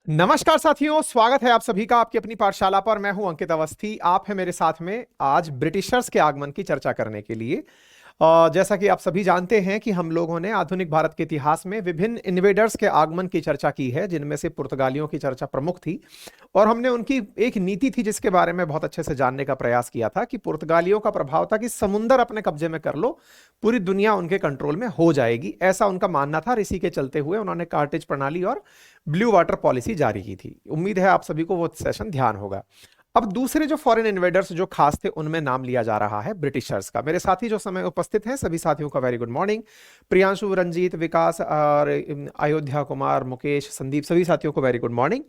नमस्कार साथियों, स्वागत है आप सभी का आपकी अपनी पाठशाला पर। मैं हूं अंकित अवस्थी। आप हैं मेरे साथ में आज ब्रिटिशर्स के आगमन की चर्चा करने के लिए। जैसा कि आप सभी जानते हैं कि हम लोगों ने आधुनिक भारत के इतिहास में विभिन्न इन्वेडर्स के आगमन की चर्चा की है, जिनमें से पुर्तगालियों की चर्चा प्रमुख थी। और हमने उनकी एक नीति थी जिसके बारे में बहुत अच्छे से जानने का प्रयास किया था कि पुर्तगालियों का प्रभाव था कि समुंदर अपने कब्जे में कर लो, पूरी दुनिया उनके कंट्रोल में हो जाएगी, ऐसा उनका मानना था। इसी के चलते हुए उन्होंने कार्टेज प्रणाली और ब्लू वाटर पॉलिसी जारी की थी। उम्मीद है आप सभी को वो सेशन ध्यान होगा। अब दूसरे जो फॉरेन इन्वेडर्स जो खास थे उनमें नाम लिया जा रहा है ब्रिटिशर्स का। मेरे साथी जो समय उपस्थित हैं सभी साथियों का very good morning. Priyanshu, Ranjeet, Vikas और अयोध्या कुमार, मुकेश, संदीप, सभी साथियों को वेरी गुड मॉर्निंग।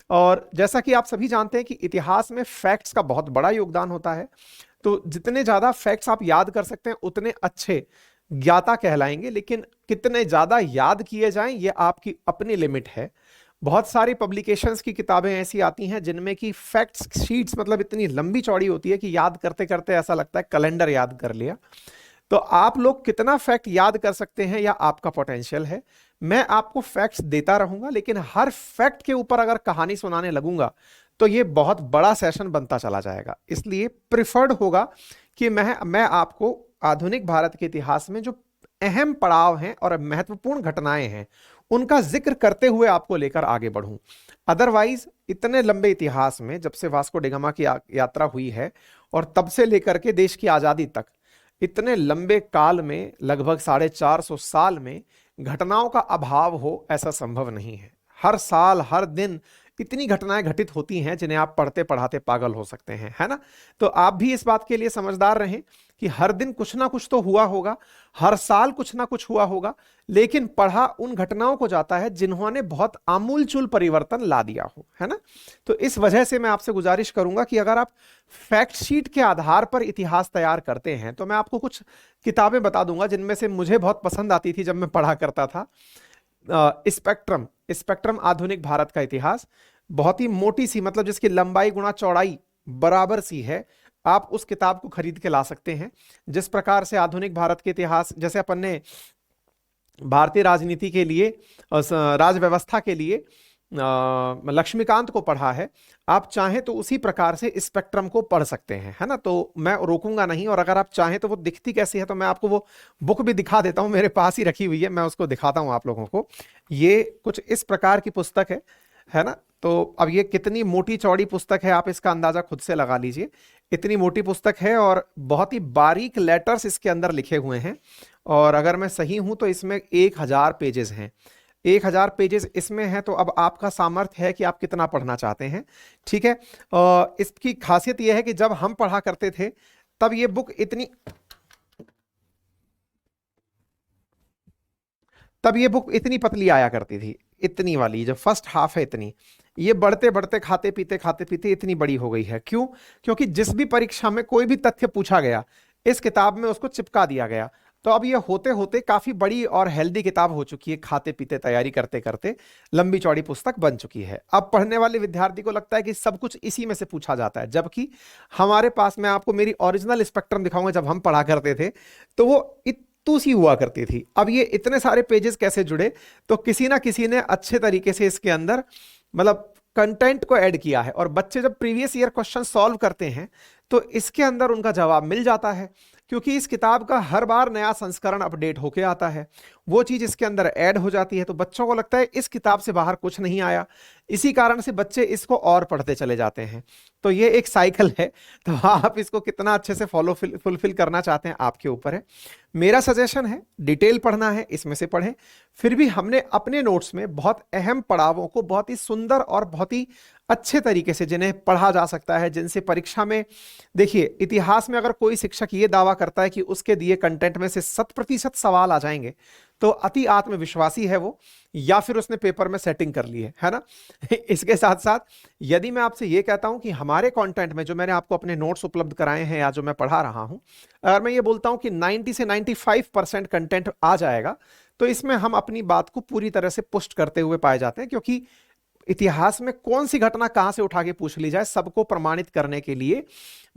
और जैसा कि आप सभी जानते हैं कि इतिहास में फैक्ट्स का बहुत बड़ा योगदान होता है, तो जितने ज्यादा फैक्ट्स आप याद कर सकते हैं उतने अच्छे ज्ञाता कहलाएंगे। लेकिन कितने ज्यादा याद किए जाएं ये आपकी अपनी लिमिट है। बहुत सारी पब्लिकेशंस की किताबें ऐसी आती हैं जिनमें कि फैक्ट्स शीट्स मतलब इतनी लंबी चौड़ी होती है कि याद करते करते ऐसा लगता है कैलेंडर याद कर लिया। तो आप लोग कितना फैक्ट याद कर सकते हैं या आपका पोटेंशियल है। मैं आपको फैक्ट्स देता रहूंगा, लेकिन हर फैक्ट के ऊपर अगर कहानी सुनाने लगूंगा तो ये बहुत बड़ा सेशन बनता चला जाएगा। इसलिए प्रिफर्ड होगा कि मैं आपको आधुनिक भारत के इतिहास में जो अहम पड़ाव हैं और महत्वपूर्ण घटनाएं हैं उनका जिक्र करते हुए आपको लेकर आगे बढ़ूं। अदरवाइज इतने लंबे इतिहास में, जब से वास्को डी गामा की यात्रा हुई है और तब से लेकर के देश की आजादी तक, इतने लंबे काल में लगभग 450 साल में घटनाओं का अभाव हो ऐसा संभव नहीं है। हर साल हर दिन इतनी घटनाएं घटित होती हैं जिन्हें आप पढ़ते पढ़ाते पागल हो सकते हैं, है ना। तो आप भी इस बात के लिए समझदार रहें कि हर दिन कुछ ना कुछ तो हुआ होगा, हर साल कुछ ना कुछ हुआ होगा, लेकिन पढ़ा उन घटनाओं को जाता है जिन्होंने बहुत आमूलचूल परिवर्तन ला दिया हो, है ना। तो इस वजह से मैं आपसे गुजारिश करूंगा कि अगर आप फैक्ट शीट के आधार पर इतिहास तैयार करते हैं तो मैं आपको कुछ किताबें बता दूंगा जिनमें से मुझे बहुत पसंद आती थी जब मैं पढ़ा करता था। स्पेक्ट्रम, स्पेक्ट्रम आधुनिक भारत का इतिहास, बहुत ही मोटी सी, मतलब जिसकी लंबाई गुणा चौड़ाई बराबर सी है। आप उस किताब को खरीद के ला सकते हैं। जिस प्रकार से आधुनिक भारत के इतिहास, जैसे अपन ने भारतीय राजनीति के लिए, राज व्यवस्था के लिए लक्ष्मीकांत को पढ़ा है, आप चाहें तो उसी प्रकार से स्पेक्ट्रम को पढ़ सकते हैं, है ना। तो मैं रोकूंगा नहीं, और अगर आप चाहें तो वो दिखती कैसी है तो मैं आपको वो बुक भी दिखा देता हूं, मेरे पास ही रखी हुई है, मैं उसको दिखाता हूं आप लोगों को। ये कुछ इस प्रकार की पुस्तक है ना। तो अब ये कितनी मोटी चौड़ी पुस्तक है आप इसका अंदाजा खुद से लगा लीजिए। इतनी मोटी पुस्तक है और बहुत ही बारीक लेटर्स इसके अंदर लिखे हुए हैं। और अगर मैं सही हूं तो इसमें 1000 पेजेस हैं। 1000 पेजेस इसमें है, तो अब आपका सामर्थ्य है कि आप कितना पढ़ना चाहते हैं, ठीक है। इसकी खासियत यह है कि जब हम पढ़ा करते थे तब ये बुक इतनी पतली आया करती थी। इतनी वाली जो फर्स्ट हाफ है इतनी, ये बढ़ते बढ़ते खाते पीते इतनी बड़ी हो गई है। क्यों? क्योंकि जिस भी परीक्षा में कोई भी तथ्य पूछा गया इस किताब में उसको चिपका दिया गया। तो अब ये होते होते काफी बड़ी और हेल्दी किताब हो चुकी है, खाते पीते तैयारी करते करते लंबी चौड़ी पुस्तक बन चुकी है। अब पढ़ने वाले विद्यार्थी को लगता है कि सब कुछ इसी में से पूछा जाता है, जबकि हमारे पास, मैं आपको मेरी ओरिजिनल स्पेक्ट्रम दिखाऊंगा, जब हम पढ़ा करते थे तो वो इतू सी हुआ करती थी। अब ये इतने सारे पेजेस कैसे जुड़े? तो किसी ना किसी ने अच्छे तरीके से इसके अंदर मतलब कंटेंट को ऐड किया है, और बच्चे जब प्रीवियस ईयर क्वेश्चन सॉल्व करते हैं तो इसके अंदर उनका जवाब मिल जाता है, क्योंकि इस किताब का हर बार नया संस्करण अपडेट होके आता है। वो चीज इसके अंदर ऐड हो जाती है, तो बच्चों को लगता है इस किताब से बाहर कुछ नहीं आया। इसी कारण से बच्चे इसको और पढ़ते चले जाते हैं। तो ये एक साइकिल है। तो आप इसको कितना अच्छे से फुलफिल करना चाहते हैं आपके ऊपर है। मेरा सजेशन है डिटेल पढ़ना है इसमें से पढ़ें। फिर भी हमने अपने नोट्स में बहुत अहम पड़ावों को बहुत ही सुंदर और बहुत ही अच्छे तरीके से, जिन्हें पढ़ा जा सकता है, जिनसे परीक्षा में, देखिए इतिहास में अगर कोई शिक्षक ये दावा करता है कि उसके दिए कंटेंट में से 100% सवाल आ जाएंगे तो अति आत्मविश्वासी है वो, या फिर उसने पेपर में सेटिंग कर ली है ना। इसके साथ साथ यदि मैं आपसे ये कहता हूं कि हमारे कंटेंट में जो मैंने आपको अपने नोट्स उपलब्ध कराए हैं या जो मैं पढ़ा रहा हूं, अगर मैं ये बोलता हूं कि 90 से 95% कंटेंट आ जाएगा, तो इसमें हम अपनी बात को पूरी तरह से पुष्ट करते हुए पाए जाते हैं। क्योंकि इतिहास में कौन सी घटना कहां से उठा के पूछ ली जाए, सबको प्रमाणित करने के लिए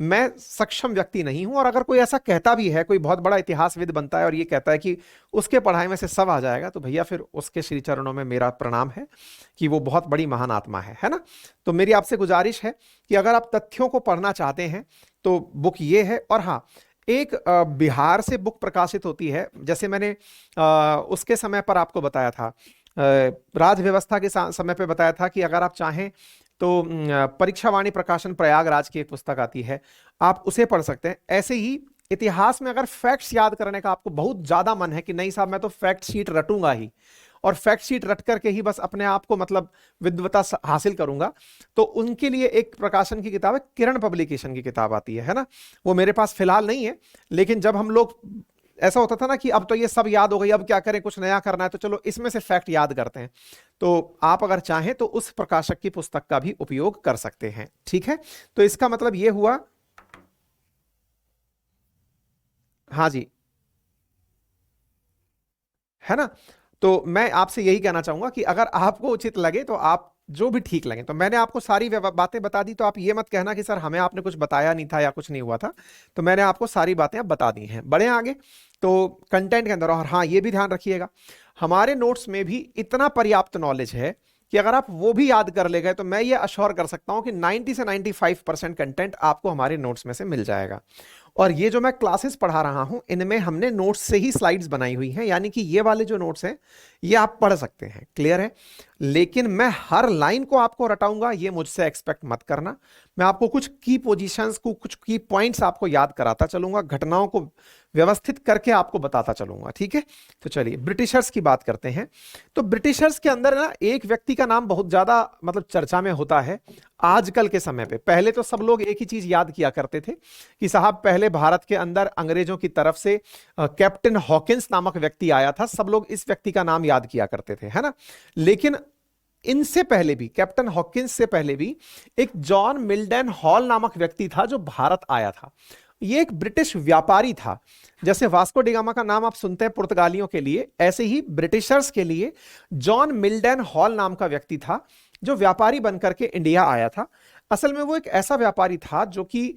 मैं सक्षम व्यक्ति नहीं हूं। और अगर कोई ऐसा कहता भी है, कोई बहुत बड़ा इतिहासविद बनता है और ये कहता है कि उसके पढ़ाई में से सब आ जाएगा, तो भैया फिर उसके श्री चरणों में मेरा प्रणाम है कि वो बहुत बड़ी महान आत्मा है ना। तो मेरी आपसे गुजारिश है कि अगर आप तथ्यों को पढ़ना चाहते हैं तो बुक ये है। और हाँ, एक बिहार से बुक प्रकाशित होती है, जैसे मैंने उसके समय पर आपको बताया था, राज व्यवस्था के समय पे बताया था कि अगर आप चाहें तो परीक्षावाणी प्रकाशन प्रयागराज की एक पुस्तक आती है, आप उसे पढ़ सकते हैं। ऐसे ही इतिहास में अगर फैक्ट्स याद करने का आपको बहुत ज्यादा मन है कि नहीं साहब मैं तो फैक्ट शीट रटूंगा ही, और फैक्ट शीट रट करके ही बस अपने आप को मतलब विद्वता हासिल करूंगा, तो उनके लिए एक प्रकाशन की किताब है, किरण पब्लिकेशन की किताब आती है ना। वो मेरे पास फिलहाल नहीं है, लेकिन जब हम लोग ऐसा होता था ना कि अब तो ये सब याद हो गई, अब क्या करें, कुछ नया करना है, तो चलो इसमें से फैक्ट याद करते हैं, तो आप अगर चाहें तो उस प्रकाशक की पुस्तक का भी उपयोग कर सकते हैं। ठीक है, तो इसका मतलब ये हुआ। हाँ जी, है ना। तो मैं आपसे यही कहना चाहूंगा कि अगर आपको उचित लगे तो आप जो भी ठीक लगे, तो मैंने आपको सारी बातें बता दी, तो आप ये मत कहना कि सर हमें आपने कुछ बताया नहीं था या कुछ नहीं हुआ था। तो मैंने आपको सारी बातें अब बता दी हैं। बढ़े आगे तो कंटेंट के अंदर। और हाँ, ये भी ध्यान रखिएगा, हमारे नोट्स में भी इतना पर्याप्त नॉलेज है कि अगर आप वो भी याद कर ले गए तो मैं ये अश्योर कर सकता हूं कि 90 से 95% कंटेंट आपको हमारे नोट्स में से मिल जाएगा। और ये जो मैं क्लासेस पढ़ा रहा हूं, इनमें हमने नोट्स से ही स्लाइड्स बनाई हुई हैं, यानी कि ये वाले जो नोट्स हैं ये आप पढ़ सकते हैं। क्लियर है। लेकिन मैं हर लाइन को आपको रटाऊंगा ये मुझसे एक्सपेक्ट मत करना। मैं आपको कुछ की पोजीशंस को, कुछ की पॉइंट्स आपको याद कराता चलूंगा, घटनाओं को व्यवस्थित करके आपको बताता चलूंगा। ठीक है, तो चलिए ब्रिटिशर्स की बात करते हैं। तो ब्रिटिशर्स के अंदर ना एक व्यक्ति का नाम बहुत ज्यादा मतलब चर्चा में होता है आजकल के समय पे। पहले तो सब लोग एक ही चीज याद किया करते थे कि साहब पहले भारत के अंदर अंग्रेजों की तरफ से कैप्टन हॉकिंस नामक व्यक्ति आया था, सब लोग इस व्यक्ति का नाम याद किया करते थे, है ना। लेकिन इनसे पहले भी, कैप्टन हॉकिंस से पहले भी एक जॉन मिल्डन हॉल नामक व्यक्ति था जो भारत आया था। ये एक ब्रिटिश व्यापारी था। जैसे वास्को डिगामा का नाम आप सुनते हैं पुर्तगालियों के लिए, ऐसे ही ब्रिटिशर्स के लिए जॉन मिल्डन हॉल नाम का व्यक्ति था जो व्यापारी बनकर के इंडिया आया था। असल में वो एक ऐसा व्यापारी था जो कि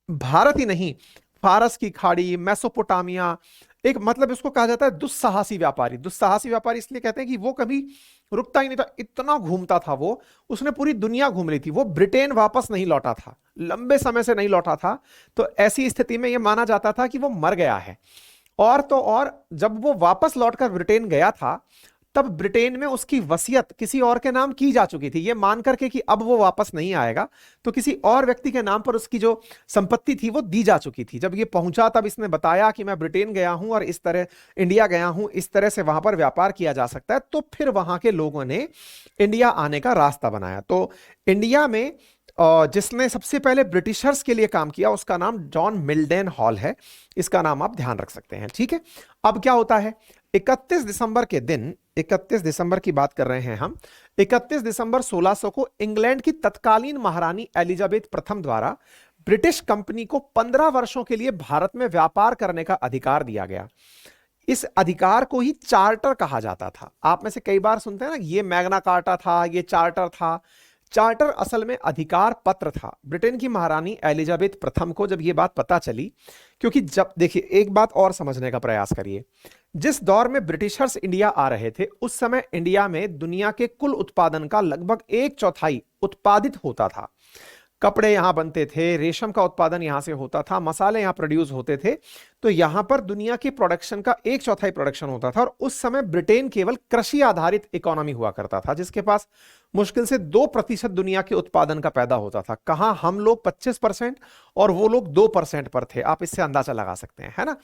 भारत ही नहीं, फारस की खाड़ी, मेसोपोटामिया, एक मतलब इसको कहा जाता है दुस्साहसी व्यापारी। दुस्साहसी व्यापारी इसलिए कहते हैं कि वो कभी रुकता ही नहीं था, इतना घूमता था वो, उसने पूरी दुनिया घूम ली थी। वो ब्रिटेन वापस नहीं लौटा था, लंबे समय से नहीं लौटा था। तो ऐसी स्थिति में यह माना जाता था कि वो मर गया है। और तो और जब वो वापस लौटकर ब्रिटेन गया था, तब ब्रिटेन में उसकी वसीयत किसी और के नाम की जा चुकी थी, ये मान करके कि अब वो वापस नहीं आएगा, तो किसी और व्यक्ति के नाम पर उसकी जो संपत्ति थी वो दी जा चुकी थी। जब ये पहुंचा तब इसने बताया कि मैं ब्रिटेन गया हूं और इस तरह इंडिया गया हूं, इस तरह से वहां पर व्यापार किया जा सकता है। तो फिर वहां के लोगों ने इंडिया आने का रास्ता बनाया। तो इंडिया में जिसने सबसे पहले ब्रिटिशर्स के लिए काम किया उसका नाम जॉन मिल्डन हॉल है। इसका नाम आप ध्यान रख सकते हैं। ठीक है, अब क्या होता है, 31 दिसंबर के दिन, 31 दिसंबर की बात कर रहे हैं हम, 31 दिसंबर 1600 को इंग्लैंड की तत्कालीन महारानी एलिजाबेथ प्रथम द्वारा ब्रिटिश कंपनी को 15 वर्षों के लिए भारत में व्यापार करने का अधिकार दिया गया। इस अधिकार को ही चार्टर कहा जाता था। आप में से कई बार सुनते हैं ना, ये मैग्ना कार्टा था, ये चार्टर था। चार्टर असल में अधिकार पत्र था। ब्रिटेन की महारानी एलिजाबेथ प्रथम को जब यह बात पता चली, क्योंकि जब देखिए एक बात और समझने का प्रयास करिए, जिस दौर में ब्रिटिशर्स इंडिया आ रहे थे उस समय इंडिया में दुनिया के कुल उत्पादन का लगभग 1/4 उत्पादित होता था। कपड़े यहां बनते थे, रेशम का उत्पादन यहां से होता था, मसाले यहां प्रोड्यूस होते थे। तो यहां पर दुनिया की प्रोडक्शन का 1/4 प्रोडक्शन होता था। और उस समय ब्रिटेन केवल कृषि आधारित इकोनॉमी हुआ करता था, जिसके पास मुश्किल से 2% दुनिया के उत्पादन का पैदा होता था। कहां हम लोग 25% और वो लोग 2% पर थे। आप इससे अंदाजा लगा सकते हैं, है ना।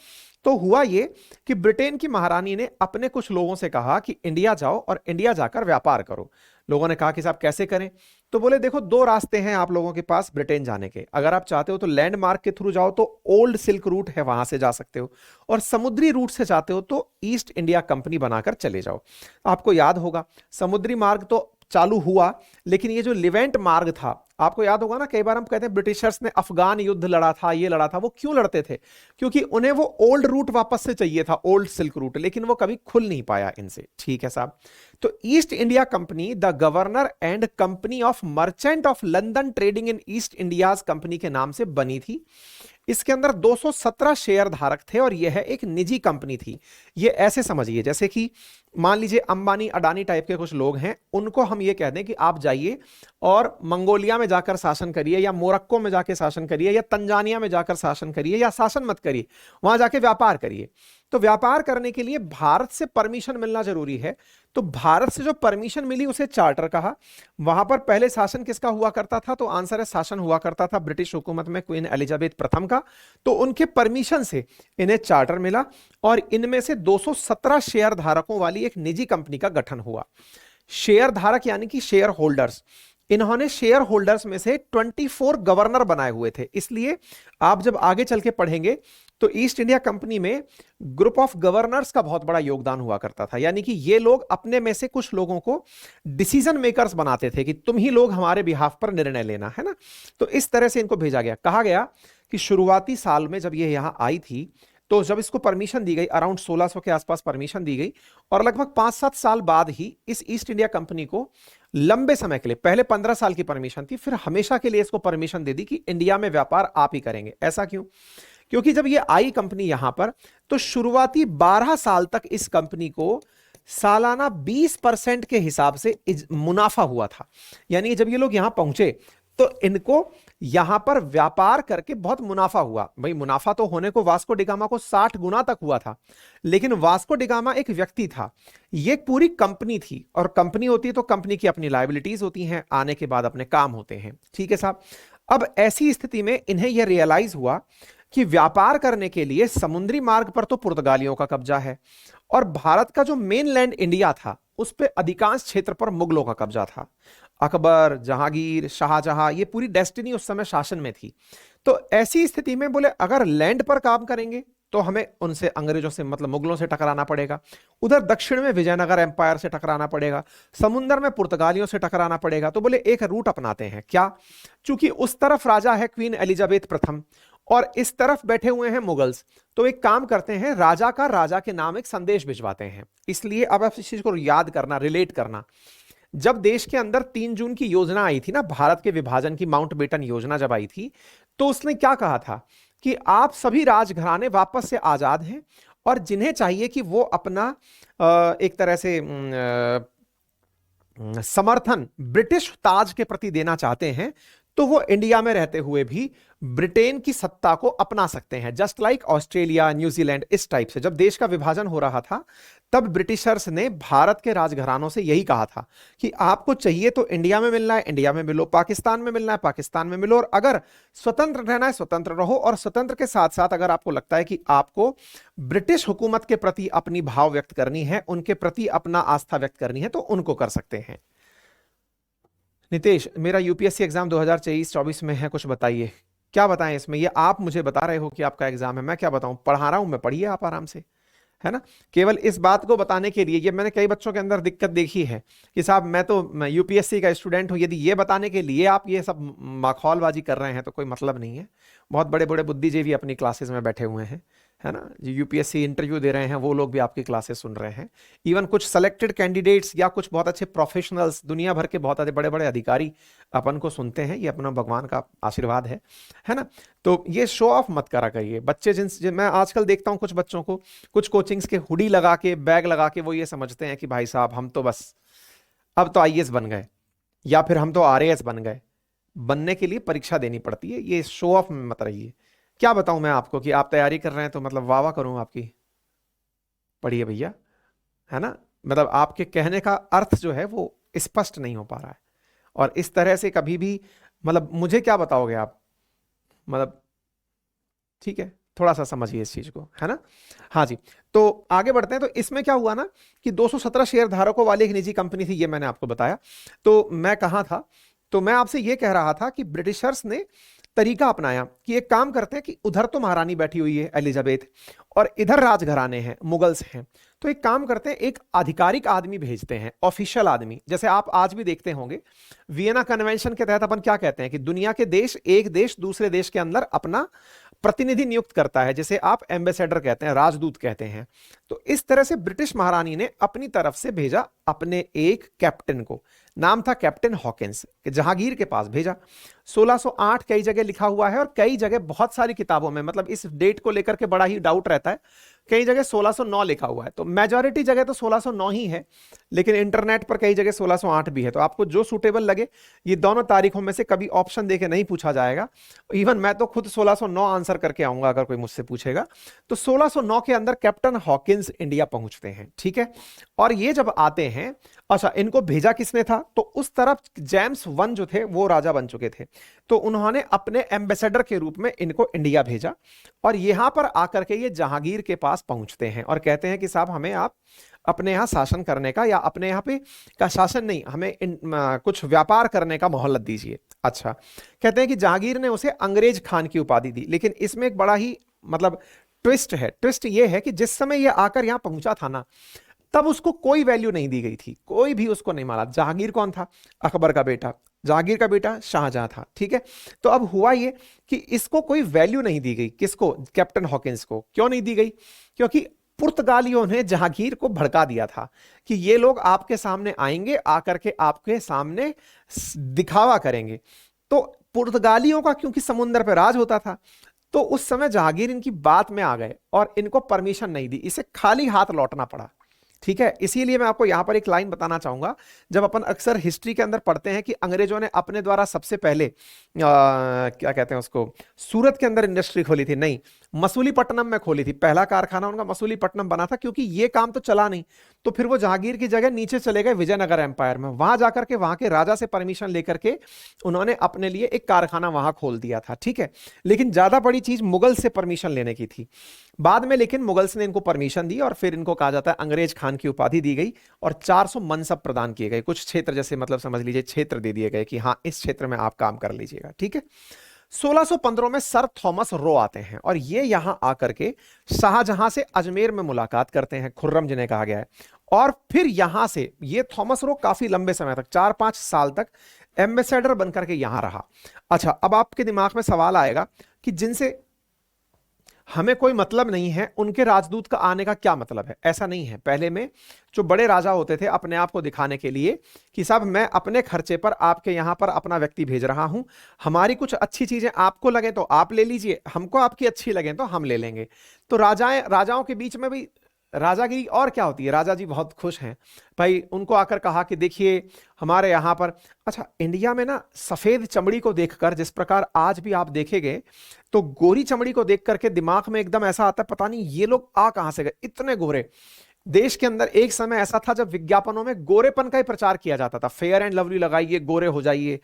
तो हुआ ये कि ब्रिटेन की महारानी ने अपने कुछ लोगों से कहा कि इंडिया जाओ और इंडिया जाकर व्यापार करो। लोगों ने कहा कि साहब कैसे करें, तो बोले देखो 2 रास्ते हैं आप लोगों के पास ब्रिटेन जाने के। अगर आप चाहते हो तो लैंडमार्क के थ्रू जाओ, तो ओल्ड सिल्क रूट है, वहां से जा सकते हो, और समुद्री रूट से चाहते हो तो ईस्ट इंडिया कंपनी बनाकर चले जाओ। आपको याद होगा समुद्री मार्ग तो चालू हुआ, लेकिन ये जो लिवेंट मार्ग था, आपको याद होगा ना, कई बार हम कहते हैं ब्रिटिशर्स ने अफगान युद्ध लड़ा था, ये लड़ा था। वो क्यों लड़ते थे? क्योंकि उन्हें वो ओल्ड रूट वापस से चाहिए था, ओल्ड सिल्क रूट, लेकिन वो कभी खुल नहीं पाया इनसे। ठीक है साहब। तो east India company the governor and company of merchant of London trading in east India's company के नाम से बनी थी। इसके अंदर 217 शेयर धारक थे और यह एक निजी कंपनी थी। ये ऐसे समझिए जैसे कि मान लीजिए अंबानी अडानी टाइप के कुछ लोग हैं, उनको हम ये कह दें कि आप जाइए और मंगोलिया में जाकर शासन करिए, या मोरक्को में जाकर शासन करिए, या तंजानिया में जाकर शासन करिए, या शासन मत करिए, वहां जाके व्यापार करिए। तो व्यापार करने के लिए भारत से परमिशन मिलना जरूरी है। तो भारत से जो परमिशन मिली उसे चार्टर कहा। वहां पर पहले शासन किसका हुआ करता था? तो आंसर है शासन हुआ करता था ब्रिटिश हुकूमत में क्वीन एलिजाबेथ प्रथम का। तो उनके परमिशन से इन्हें चार्टर मिला और इनमें से 217 शेयर धारकों वाली एक निजी कंपनी का गठन हुआ। शेयर धारक यानी कि शेयर होल्डर्स, इन्होंने शेयर होल्डर्स में से 24 गवर्नर बनाए हुए थे। इसलिए आप जब आगे चल के पढ़ेंगे तो ईस्ट इंडिया कंपनी में ग्रुप ऑफ गवर्नर्स का बहुत बड़ा योगदान हुआ करता था। यानी कि ये लोग अपने में से कुछ लोगों को डिसीजन मेकर्स बनाते थे कि तुम ही लोग हमारे बिहाफ पर निर्णय लेना है ना। तो इस तरह से इनको भेजा गया। कहा गया कि शुरुआती साल में जब ये यहां आई थी, तो जब इसको परमिशन दी गई, अराउंड 1600 के आसपास परमिशन दी गई, और लगभग 5-7 साल बाद ही इस ईस्ट इंडिया कंपनी को लंबे समय के लिए, पहले 15 साल की परमिशन थी, फिर हमेशा के लिए इसको परमिशन दे दी कि इंडिया में व्यापार आप ही करेंगे। ऐसा क्यों? क्योंकि जब ये आई कंपनी यहां पर, तो शुरुआती 12 साल तक इस कंपनी को सालाना 20% के हिसाब से मुनाफा हुआ था। यानी जब ये लोग यहां पहुंचे तो इनको यहां पर व्यापार करके बहुत मुनाफा हुआ। भाई मुनाफा तो होने को वास्को डिगामा को 60 गुना तक हुआ था, लेकिन वास्को डिगामा एक व्यक्ति था, ये पूरी कंपनी थी, और कंपनी होती है तो कंपनी की अपनी लायबिलिटीज होती हैं, आने के बाद अपने काम होते हैं। ठीक है साहब। अब ऐसी स्थिति में इन्हें यह रियलाइज हुआ कि व्यापार करने के लिए समुद्री मार्ग पर तो पुर्तगालियों का कब्जा है, और भारत का जो मेन लैंड इंडिया था उस पर अधिकांश क्षेत्र पर मुगलों का कब्जा था। अकबर, जहांगीर, शाहजहां, ये पूरी डेस्टिनी उस समय शासन में थी। तो ऐसी स्थिति में बोले अगर लैंड पर काम करेंगे तो हमें उनसे, अंग्रेजों से मतलब मुगलों से टकराना पड़ेगा, उधर दक्षिण में विजयनगर एम्पायर से टकराना पड़ेगा, समुद्र में पुर्तगालियों से टकराना पड़ेगा। तो बोले एक रूट अपनाते हैं। क्या? चूंकि उस तरफ राजा है क्वीन एलिजाबेथ प्रथम और इस तरफ बैठे हुए हैं मुगल्स, तो एक काम करते हैं, राजा के नाम एक संदेश भिजवाते हैं। इसलिए अब आप इस चीज को याद करना, रिलेट करना। जब देश के अंदर 3 जून की योजना आई थी ना, भारत के विभाजन की माउंटबेटन योजना जब आई थी, तो उसने क्या कहा था कि आप सभी राजघराने वापस से आजाद हैं, और जिन्हें चाहिए कि वो अपना एक तरह से समर्थन ब्रिटिश ताज के प्रति देना चाहते हैं, तो वो इंडिया में रहते हुए भी ब्रिटेन की सत्ता को अपना सकते हैं। जस्ट लाइक ऑस्ट्रेलिया, न्यूजीलैंड, इस टाइप से जब देश का विभाजन हो रहा था, तब ब्रिटिशर्स ने भारत के राजघरानों से यही कहा था कि आपको चाहिए तो इंडिया में मिलना है, इंडिया में मिलो, पाकिस्तान में मिलना है, पाकिस्तान में मिलो, और अगर स्वतंत्र रहना है, स्वतंत्र रहो, और स्वतंत्र के साथ साथ अगर आपको लगता है कि आपको ब्रिटिश हुकूमत के प्रति अपनी भाव व्यक्त करनी है, उनके प्रति अपना आस्था व्यक्त करनी है, तो उनको कर सकते हैं। नितेश, मेरा यूपीएससी एग्जाम 2023-24 में है, कुछ बताइए। क्या बताएं इसमें? ये आप मुझे बता रहे हो कि आपका एग्जाम है, मैं क्या बताऊं? पढ़ा रहा हूं मैं, पढ़िए आप आराम से, है ना। केवल इस बात को बताने के लिए, ये मैंने कई बच्चों के अंदर दिक्कत देखी है कि साहब मैं तो यूपीएससी का स्टूडेंट हूं, यदि ये बताने के लिए आप ये सब माखौलबाजी कर रहे हैं तो कोई मतलब नहीं है। बहुत बड़े बड़े बुद्धिजीवी अपनी क्लासेस में बैठे हुए हैं, है ना, जो यूपीएससी इंटरव्यू दे रहे हैं वो लोग भी आपकी क्लासेस सुन रहे हैं। इवन कुछ सेलेक्टेड कैंडिडेट्स या कुछ बहुत अच्छे प्रोफेशनल्स, दुनिया भर के बहुत बड़े बड़े अधिकारी अपन को सुनते हैं। ये अपना भगवान का आशीर्वाद है ना। तो ये शो ऑफ मत करा करिए। बच्चे मैं आजकल देखता हूँ कुछ बच्चों को, कुछ कोचिंग्स के हुडी लगा के, बैग लगा के, वो ये समझते हैं कि भाई साहब हम तो बस अब तो आईएएस बन गए, या फिर हम तो आरएएस बन गए। बनने के लिए परीक्षा देनी पड़ती है, ये शो ऑफ में मत रहिए। क्या बताऊं मैं आपको कि आप तैयारी कर रहे हैं तो मतलब वाह वाह करूं आपकी। पढ़िए भैया, है ना। मतलब आपके कहने का अर्थ जो है वो स्पष्ट नहीं हो पा रहा है, और इस तरह से कभी भी मतलब मुझे क्या बताओगे आप, मतलब ठीक है, थोड़ा सा समझिए इस चीज को, है ना। हाँ जी, तो आगे बढ़ते हैं। तो इसमें क्या हुआ ना कि 217 शेयर धारकों वाली एक निजी कंपनी थी, ये मैंने आपको बताया। तो मैं कहां था, तो मैं आपसे ये कह रहा था कि ब्रिटिशर्स ने तरीका अपनाया कि एक काम करते हैं कि उधर तो महारानी बैठी हुई है एलिजाबेथ, और इधर राजघराने हैं, मुगल्स हैं, तो एक काम करते हैं, एक आधिकारिक आदमी भेजते हैं, ऑफिशियल आदमी। जैसे आप आज भी देखते होंगे वियना कन्वेंशन के तहत अपन क्या कहते हैं कि दुनिया के देश, एक देश दूसरे देश के अंदर अपना प्रतिनिधि नियुक्त करता है, जिसे आप एम्बेसडर कहते हैं, राजदूत कहते हैं। तो इस तरह से ब्रिटिश महारानी ने अपनी तरफ से भेजा अपने एक कैप्टन को, नाम था कैप्टन हॉकिंस, जहांगीर के पास भेजा। 1608 कई जगह लिखा हुआ है, और कई जगह बहुत सारी किताबों में, मतलब इस डेट को लेकर के बड़ा ही डाउट रहता है, कई जगह 1609 लिखा हुआ है, तो मेजॉरिटी जगह तो 1609 ही है, लेकिन इंटरनेट पर कई जगह 1608 भी है। तो आपको जो सूटेबल लगे, ये दोनों तारीखों में से कभी ऑप्शन देके नहीं पूछा जाएगा। इवन मैं तो खुद 1609 आंसर करके आऊंगा अगर कोई मुझसे पूछेगा। तो 1609 के अंदर कैप्टन हॉकिंस इंडिया पहुंचते हैं, ठीक है। और ये जब आते हैं, अच्छा, इनको भेजा किसने था, तो उस तरफ जेम्स वन जो थे वो राजा बन चुके थे, तो उन्होंने अपने एम्बेसडर के रूप में इनको इंडिया भेजा। और यहां पर आकर के ये जहांगीर के पास पहुंचते हैं और कहते हैं कि साहब हमें आप अपने यहां शासन करने का, या अपने यहां पे का शासन नहीं, हमें कुछ व्यापार करने का मोहलत दीजिए। अच्छा, कहते हैं कि जहांगीर ने उसे अंग्रेज खान की उपाधि दी, लेकिन इसमें एक बड़ा ही मतलब ट्विस्ट है। ट्विस्ट ये है कि जिस समय ये आकर यहां पहुंचा था ना, तब उसको कोई वैल्यू नहीं दी गई थी, कोई भी उसको नहीं माना। जहांगीर कौन था, अकबर का बेटा, जहांगीर का बेटा शाहजहां था, ठीक है। तो अब हुआ ये कि इसको कोई वैल्यू नहीं दी गई, किसको, कैप्टन हॉकिंस को। क्यों नहीं दी गई, क्योंकि पुर्तगालियों ने जहांगीर को भड़का दिया था कि ये लोग आपके सामने आएंगे, आकर के आपके सामने दिखावा करेंगे। तो पुर्तगालियों का क्योंकि समुद्र पर राज होता था, तो उस समय जहांगीर इनकी बात में आ गए और इनको परमिशन नहीं दी, इसे खाली हाथ लौटना पड़ा, ठीक है। इसीलिए मैं आपको यहां पर एक लाइन बताना चाहूंगा। जब अपन अक्सर हिस्ट्री के अंदर पढ़ते हैं कि अंग्रेजों ने अपने द्वारा सबसे पहले क्या कहते हैं उसको, सूरत के अंदर इंडस्ट्री खोली थी, नहीं, मसूलीपट्टनम में खोली थी। पहला कारखाना उनका मसूलीपट्टनम बना था, क्योंकि ये काम तो चला नहीं, तो फिर वो जहांगीर की जगह नीचे चले गए विजयनगर एम्पायर में, वहां जाकर के वहां के राजा से परमिशन लेकर के उन्होंने अपने लिए एक कारखाना वहां खोल दिया था, ठीक है। लेकिन ज्यादा बड़ी चीज मुगल से परमिशन लेने की थी बाद में, लेकिन मुगल्स ने इनको परमिशन दी और फिर इनको कहा जाता है अंग्रेज खान की उपाधि दी गई और 400 मनसब प्रदान किए गए, कुछ क्षेत्र जैसे मतलब समझ लीजिए क्षेत्र दे दिए गए कि हाँ इस क्षेत्र में आप काम कर लीजिएगा, ठीक है। 1615 में सर थॉमस रो आते हैं और ये यहां आकर के शाहजहां से अजमेर में मुलाकात करते हैं, खुर्रम जिन्हें कहा गया है। और फिर यहां से ये थॉमस रो काफी लंबे समय तक, 4-5 साल तक एम्बेसडर बनकर के यहां रहा। अच्छा, अब आपके दिमाग में सवाल आएगा कि जिनसे हमें कोई मतलब नहीं है, उनके राजदूत का आने का क्या मतलब है। ऐसा नहीं है। पहले में जो बड़े राजा होते थे, अपने आप को दिखाने के लिए कि साहब मैं अपने खर्चे पर आपके यहां पर अपना व्यक्ति भेज रहा हूं, हमारी कुछ अच्छी चीजें आपको लगे तो आप ले लीजिए, हमको आपकी अच्छी लगे तो हम ले लेंगे। तो राजाओं के बीच में भी राजागिरी और क्या होती है, राजा जी बहुत खुश हैं भाई, उनको आकर कहा कि देखिए हमारे यहां पर, अच्छा इंडिया में ना सफेद चमड़ी को देखकर, जिस प्रकार आज भी आप देखेंगे तो गोरी चमड़ी को देख करके दिमाग में एकदम ऐसा आता है पता नहीं ये लोग आ कहां से गए, इतने गोरे। देश के अंदर एक समय ऐसा था जब विज्ञापनों में गोरेपन का ही प्रचार किया जाता था, फेयर एंड लवली लगाइए, गोरे हो जाइए।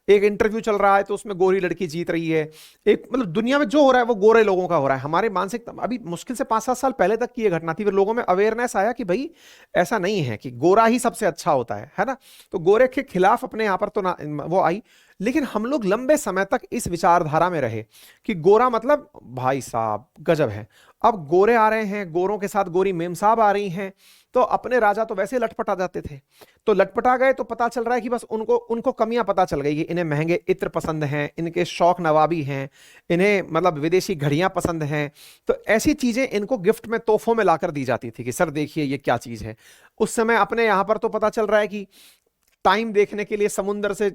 एक इंटरव्यू चल रहा है तो उसमें गोरी लड़की जीत रही है, एक मतलब दुनिया में जो हो रहा है वो गोरे लोगों का हो रहा है। हमारे मानसिक, अभी मुश्किल से 5-7 साल पहले तक की ये घटना थी, फिर लोगों में अवेयरनेस आया कि भाई ऐसा नहीं है कि गोरा ही सबसे अच्छा होता है ना। तो गोरे के खिलाफ अपने यहां पर तो ना वो आई, लेकिन हम लोग लंबे समय तक इस विचारधारा में रहे कि गोरा मतलब भाई साहब गजब है। अब गोरे आ रहे हैं, गोरों के साथ गोरी मेम साहब आ रही हैं, तो अपने राजा तो वैसे लटपटा जाते थे, तो लटपटा गए तो पता चल रहा है कि बस उनको कमियां पता चल गई कि इन्हें महंगे इत्र पसंद हैं, इनके शौक नवाबी हैं, इन्हें मतलब विदेशी घड़ियां पसंद हैं। तो ऐसी चीजें इनको गिफ्ट में, तोहफों में लाकर दी जाती थी कि सर देखिए ये क्या चीज है। उस समय अपने यहां पर तो पता चल रहा है कि टाइम देखने के लिए समुद्र से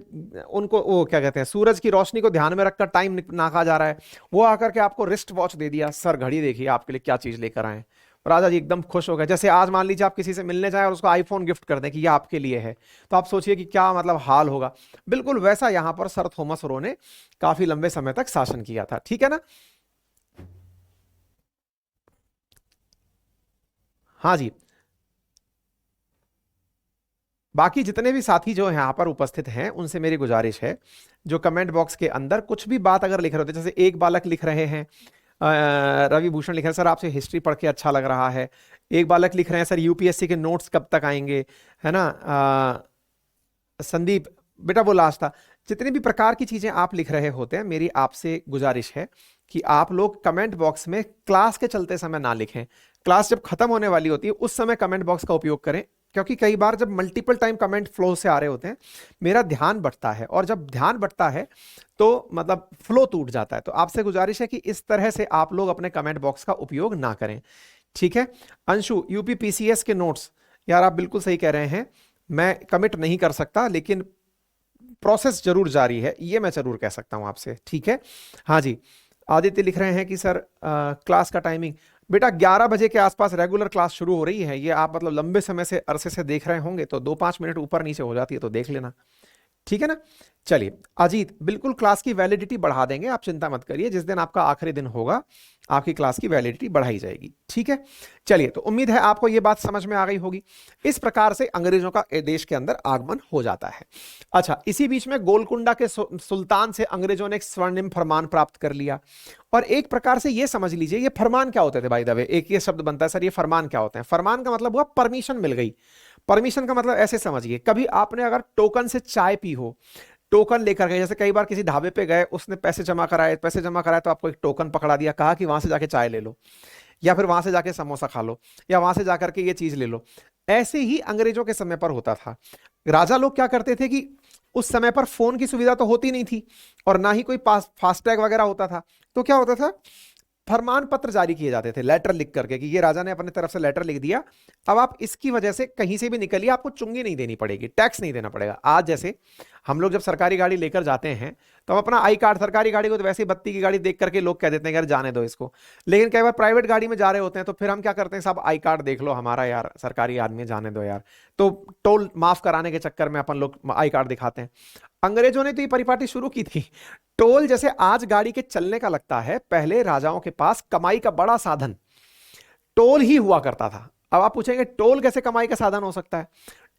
उनको वो क्या कहते हैं, सूरज की रोशनी को ध्यान में रखकर टाइम नाका जा रहा है, वो आकर के आपको रिस्ट वॉच दे दिया, सर घड़ी देखिए आपके लिए क्या चीज लेकर आए। राजा जी एकदम खुश हो गए। जैसे आज मान लीजिए आप किसी से मिलने जाए और उसको आईफोन गिफ्ट कर दें कि ये आपके लिए है, तो आप सोचिए कि क्या मतलब हाल होगा। बिल्कुल वैसा यहां पर सर थॉमस रो ने काफी लंबे समय तक शासन किया था, ठीक है ना। हाँ जी, बाकी जितने भी साथी जो यहाँ पर उपस्थित हैं उनसे मेरी गुजारिश है, जो कमेंट बॉक्स के अंदर कुछ भी बात अगर लिख रहे होते, जैसे एक बालक लिख रहे हैं, रवि भूषण लिख रहे हैं सर आपसे हिस्ट्री पढ़ के अच्छा लग रहा है। एक बालक लिख रहे हैं सर यूपीएससी के नोट्स कब तक आएंगे, है ना। संदीप बेटा वो लास्ट था, जितनी भी प्रकार की चीजें आप लिख रहे होते हैं, मेरी आपसे गुजारिश है कि आप लोग कमेंट बॉक्स में क्लास के चलते समय ना लिखें। क्लास जब खत्म होने वाली होती है उस समय कमेंट बॉक्स का उपयोग करें, क्योंकि कई बार जब मल्टीपल टाइम कमेंट फ्लो से आ रहे होते हैं मेरा ध्यान बटता है, और जब ध्यान बटता है तो मतलब फ्लो टूट जाता है। तो आपसे गुजारिश है कि इस तरह से आप लोग अपने कमेंट बॉक्स का उपयोग ना करें, ठीक है। अंशु, यूपी पीसीएस के नोट्स, यार आप बिल्कुल सही कह रहे हैं, मैं कमिट नहीं कर सकता लेकिन प्रोसेस जरूर जारी है, ये मैं जरूर कह सकता हूं आपसे, ठीक है। हाँ जी, आदित्य लिख रहे हैं कि सर क्लास का टाइमिंग, बेटा 11 बजे के आसपास रेगुलर क्लास शुरू हो रही है। ये आप मतलब लंबे समय से अरसे से देख रहे होंगे तो 2-5 मिनट ऊपर नीचे हो जाती है तो देख लेना, ठीक है ना। चलिए अजीत, बिल्कुल क्लास की वैलिडिटी बढ़ा देंगे, आप चिंता मत करिए, जिस दिन आपका आखिरी दिन होगा आपकी क्लास की वैलिडिटी बढ़ाई जाएगी, ठीक है। चलिए, तो उम्मीद है आपको यह बात समझ में आ गई होगी। इस प्रकार से अंग्रेजों का देश के अंदर आगमन हो जाता है। अच्छा, इसी बीच में गोलकुंडा के सुल्तान से अंग्रेजों ने एक स्वर्णिम फरमान प्राप्त कर लिया। और एक प्रकार से ये समझ लीजिए, ये फरमान क्या होते थे बाय द वे, एक ये शब्द बनता है सर ये फरमान क्या होते हैं। फरमान का मतलब हुआ परमिशन मिल गई। परमिशन का मतलब ऐसे समझिए, कभी आपने अगर टोकन से चाय पी हो, टोकन लेकर गए, जैसे कई बार किसी ढाबे पे गए, उसने पैसे जमा कराए तो आपको एक टोकन पकड़ा दिया, कहा कि वहां से जाके चाय ले लो, या फिर वहां से जाके समोसा खा लो, या वहां से जाकर के ये चीज ले लो। ऐसे ही अंग्रेजों के समय पर होता था। राजा लोग क्या करते थे कि उस समय पर फोन की सुविधा तो होती नहीं थी और ना ही कोई फास्टैग वगैरह होता था, तो क्या होता था, फरमान पत्र जारी किए जाते थे, लेटर लिख करके कि ये राजा ने अपने तरफ से लेटर लिख दिया, अब आप इसकी वजह से कहीं से भी निकलिए, आपको चुंगी नहीं देनी पड़ेगी, टैक्स नहीं देना पड़ेगा। आज जैसे हम लोग जब सरकारी गाड़ी लेकर जाते हैं तो हम अपना आई कार्ड, सरकारी गाड़ी को तो वैसे ही बत्ती की गाड़ी देख करके लोग कह देते हैं यार जाने दो इसको, लेकिन कई बार प्राइवेट गाड़ी में जा रहे होते हैं तो फिर हम क्या करते हैं, साहब आई कार्ड देख लो हमारा, यार सरकारी आदमी जाने दो यार, तो टोल माफ कराने के चक्कर में अपन लोग आई कार्ड दिखाते हैं। अंग्रेजों ने तो ये परिपाटी शुरू की थी। टोल जैसे आज गाड़ी के चलने का लगता है, पहले राजाओं के पास कमाई का बड़ा साधन टोल ही हुआ करता था। अब आप पूछेंगे टोल कैसे कमाई का साधन हो सकता है।